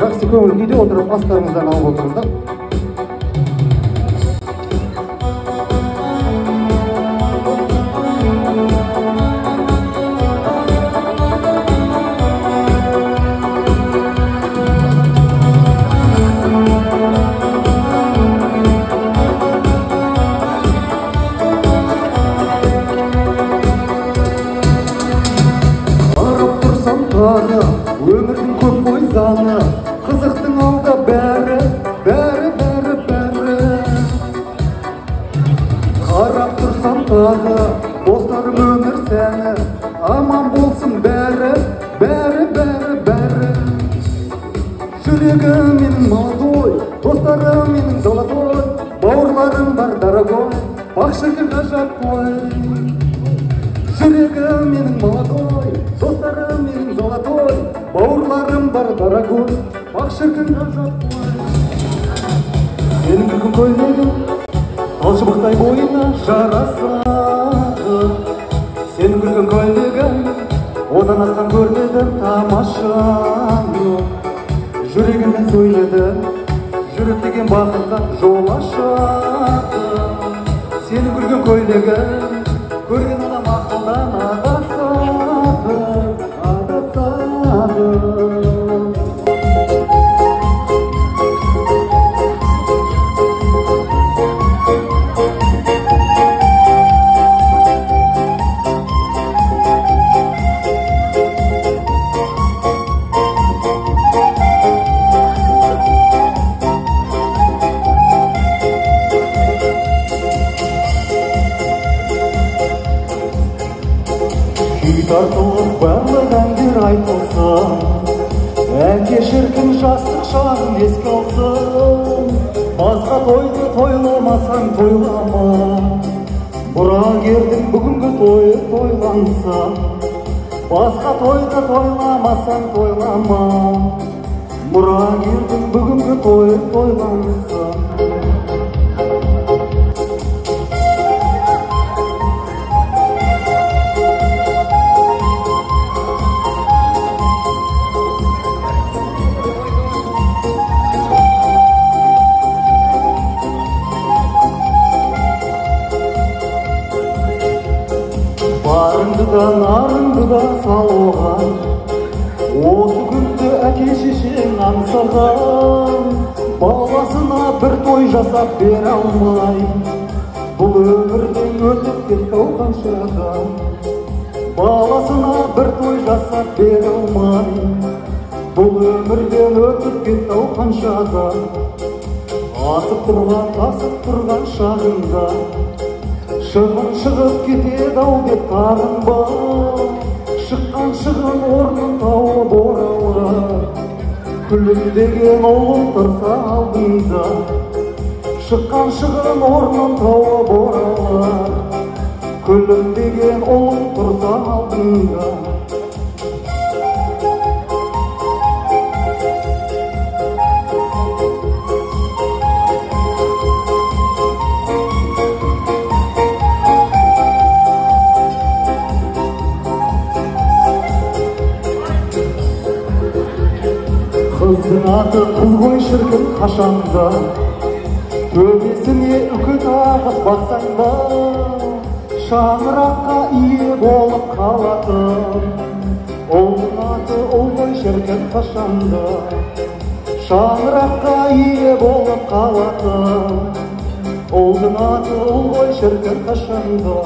жақсы көңіл күйде отырып астарыңыздан алып отырыңыздар. Өмірдің көп қой заңы, қызықтың алда бәрі. Қарап тұрсам тағы, достарым өмір сәні, аман болсын бәрі. Жүрегім менің молодой, достарым менің золотой, бауырларым бар дорогой, бақшыға ғажап қой. Жүрегім менің молодой, достарым менің золотой, бауырларым бар дорогой, бақшыға ғажап қой. Сенің күлкің көйлегің талшыбықтай бойына жарасады. Сенің күлкің көйлегің одан асқан көрмедім тамашаны. Жүрегіммен сөйледім, жүрек деген бақытқа жол ашады. Сенің күлкің көйлегің көрген адам ақылдан адасады. Күй тартылып барлық әндер айтылсын, әке шіркін жастық шағын еске алсын. Басқа тойды тойламасаң тойлама, мұрагердің бүгінгі тойы тойлансын. Басқа тойды тойламасаң тойлама, мұрагердің бүгінгі тойы тойлансын. Барыңды да нарыңды да салған, осы күнді әке шешең аңсаған. Баласына бір той жасап бере алмай, бұл өмірден өтіп кетті қаншаға. Баласына бір той жасап бере алмай, бұл өмірден өтіп кетті қаншаға. Асып тұрған шағында шығын шығып кетеді-ау деп тағынба. Шыққан шығын орнын тауып оралар, күлімдеген ұлың тұрса алдыңда. Шыққан шығын орнын тауып оралар, күлімдеген ұлың тұрса алдыңда. Қыздың аты қыз ғой шіркін қашанда, төбесіне үкі тағып бақсаң да, шаңыраққа ие болып қалатын. Ұлдың аты ұл ғой шіркін қашанда, шаңыраққа ие болып қалатын. Ұлдың аты ұл ғой шіркін қашанда.